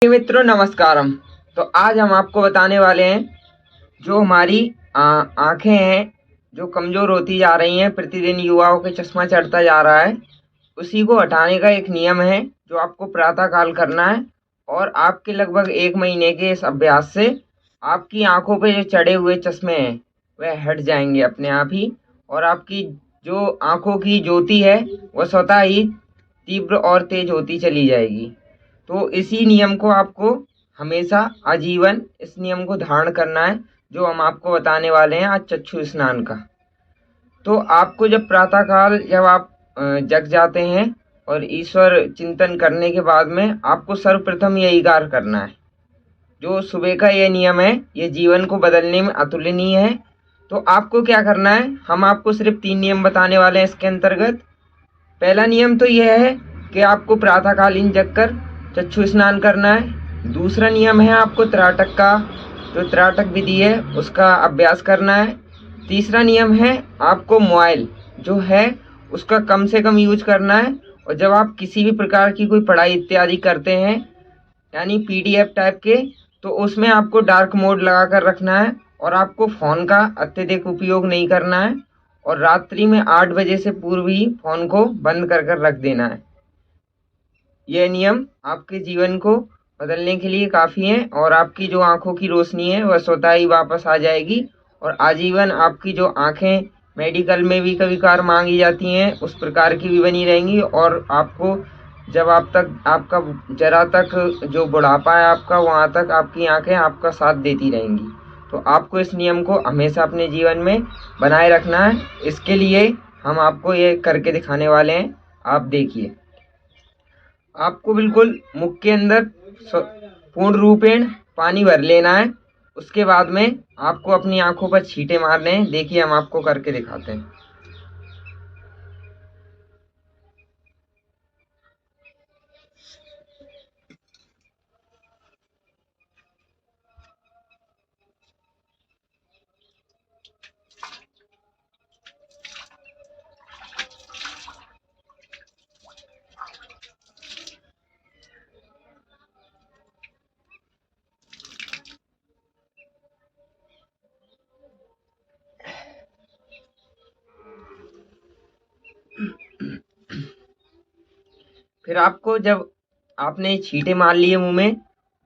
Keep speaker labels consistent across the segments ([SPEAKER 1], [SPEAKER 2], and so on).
[SPEAKER 1] मित्रों नमस्कारम। तो आज हम आपको बताने वाले हैं जो हमारी आंखें हैं जो कमजोर होती जा रही हैं, प्रतिदिन युवाओं के चश्मा चढ़ता जा रहा है, उसी को हटाने का एक नियम है जो आपको प्रातः काल करना है। और आपके लगभग 1 महीने के इस अभ्यास से आपकी आंखों पे जो चढ़े हुए चश्मे हैं वह हट जाएंगे अपने आप ही, और आपकी जो आंखों की ज्योति है वह स्वतः ही तीव्र और तेज होती चली जाएगी। तो इसी नियम को आपको हमेशा आजीवन इस नियम को धारण करना है जो हम आपको बताने वाले हैं आज चक्षु स्नान का। तो आपको जब प्रातःकाल जब आप जग जाते हैं और ईश्वर चिंतन करने के बाद में आपको सर्वप्रथम यही कार्य करना है। जो सुबह का ये नियम है ये जीवन को बदलने में अतुलनीय है। तो आपको क्या करना है, हम आपको सिर्फ 3 नियम बताने वाले हैं इसके अंतर्गत। पहला नियम तो यह है कि आपको प्रातःकालीन जगकर चक्षु स्नान करना है। दूसरा नियम है आपको त्राटक का जो त्राटक विधि है उसका अभ्यास करना है। तीसरा नियम है आपको मोबाइल जो है उसका कम से कम यूज करना है। और जब आप किसी भी प्रकार की कोई पढ़ाई इत्यादि करते हैं यानी पीडीएफ टाइप के, तो उसमें आपको डार्क मोड लगा कर रखना है और आपको फ़ोन का अत्यधिक उपयोग नहीं करना है। और रात्रि में 8 बजे से पूर्व ही फ़ोन को बंद कर कर रख देना है। यह नियम आपके जीवन को बदलने के लिए काफ़ी है और आपकी जो आंखों की रोशनी है वह स्वतः ही वापस आ जाएगी। और आजीवन आपकी जो आंखें मेडिकल में भी कभी कभार मांगी जाती हैं उस प्रकार की भी बनी रहेंगी। और आपको जब आप तक आपका जरा तक जो बुढ़ापा है आपका वहाँ तक आपकी आंखें आपका साथ देती रहेंगी। तो आपको इस नियम को हमेशा अपने जीवन में बनाए रखना है। इसके लिए हम आपको ये करके दिखाने वाले हैं। आप देखिए, आपको बिल्कुल मुख के अंदर पूर्ण रूपेण पानी भर लेना है। उसके बाद में आपको अपनी आंखों पर छींटे मारने हैं। देखिए हम आपको करके दिखाते हैं। फिर आपको जब आपने छींटे मार लिए मुंह में,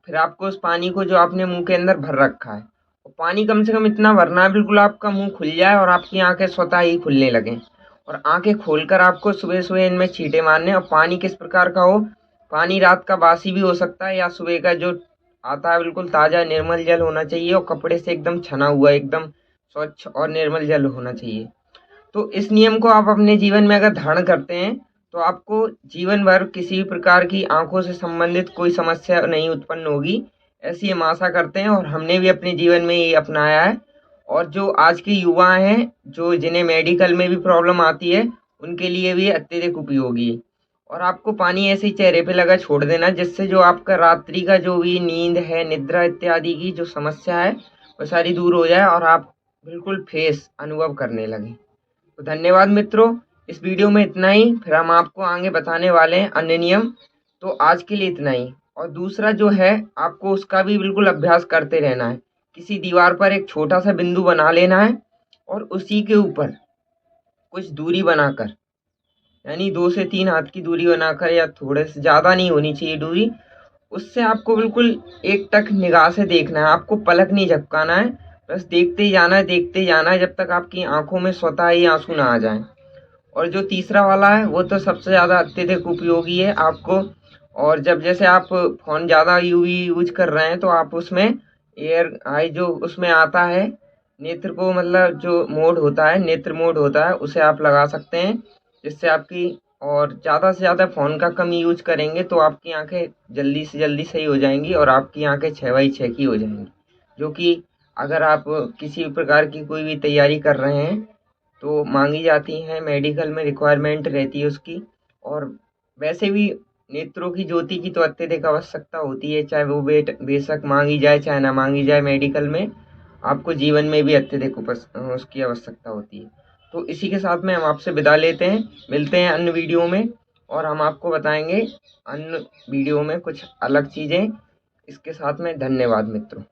[SPEAKER 1] फिर आपको उस पानी को जो आपने मुंह के अंदर भर रखा है वो पानी कम से कम इतना भरना है बिल्कुल आपका मुंह खुल जाए और आपकी आंखें स्वतः ही खुलने लगें। और आंखें खोलकर आपको सुबह सुबह इनमें छींटे मारने। और पानी किस प्रकार का हो, पानी रात का बासी भी हो सकता है या सुबह का जो आता है बिल्कुल ताज़ा निर्मल जल होना चाहिए और कपड़े से एकदम छना हुआ एकदम स्वच्छ और निर्मल जल होना चाहिए। तो इस नियम को आप अपने जीवन में अगर धारण करते हैं तो आपको जीवन भर किसी भी प्रकार की आंखों से संबंधित कोई समस्या नहीं उत्पन्न होगी, ऐसी हम आशा करते हैं। और हमने भी अपने जीवन में ये अपनाया है। और जो आज के युवा हैं जो जिन्हें मेडिकल में भी प्रॉब्लम आती है उनके लिए भी अत्यधिक उपयोगी है। और आपको पानी ऐसे ही चेहरे पे लगा छोड़ देना जिससे जो आपका रात्रि का जो भी नींद है निद्रा इत्यादि की जो समस्या है वो सारी दूर हो जाए और आप बिल्कुल फ्रेश अनुभव करने लगें। तो धन्यवाद मित्रों, इस वीडियो में इतना ही। फिर हम आपको आगे बताने वाले हैं अन्य नियम। तो आज के लिए इतना ही। और दूसरा जो है आपको उसका भी बिल्कुल अभ्यास करते रहना है। किसी दीवार पर एक छोटा सा बिंदु बना लेना है और उसी के ऊपर कुछ दूरी बनाकर यानी 2 से 3 हाथ की दूरी बनाकर, या थोड़े से ज़्यादा नहीं होनी चाहिए दूरी, उससे आपको बिल्कुल एकटक निगाह से देखना है। आपको पलक नहीं झपकाना है, बस देखते ही जाना है, देखते ही जाना है जब तक आपकी आंखों में स्वतः ही आंसू ना आ जाएं। और जो तीसरा वाला है वो तो सबसे ज़्यादा अत्यधिक उपयोगी है आपको। और जब जैसे आप फ़ोन ज़्यादा यूज कर रहे हैं तो आप उसमें एयर आई जो उसमें आता है नेत्र को, मतलब जो मोड होता है नेत्र मोड होता है, उसे आप लगा सकते हैं जिससे आपकी, और ज़्यादा से ज़्यादा फ़ोन का कम यूज करेंगे तो आपकी आंखें जल्दी से जल्दी सही हो जाएंगी और आपकी आंखें 6/6 की हो जाएंगी। जो कि अगर आप किसी भी प्रकार की कोई भी तैयारी कर रहे हैं तो मांगी जाती हैं, मेडिकल में रिक्वायरमेंट रहती है उसकी। और वैसे भी नेत्रों की ज्योति की तो अत्यधिक आवश्यकता होती है, चाहे वो बेशक मांगी जाए चाहे ना मांगी जाए, मेडिकल में आपको जीवन में भी अत्यधिक उसकी आवश्यकता होती है। तो इसी के साथ में हम आपसे विदा लेते हैं, मिलते हैं अन्य वीडियो में और हम आपको बताएंगे अन्य वीडियो में कुछ अलग चीज़ें इसके साथ में धन्यवाद मित्रों।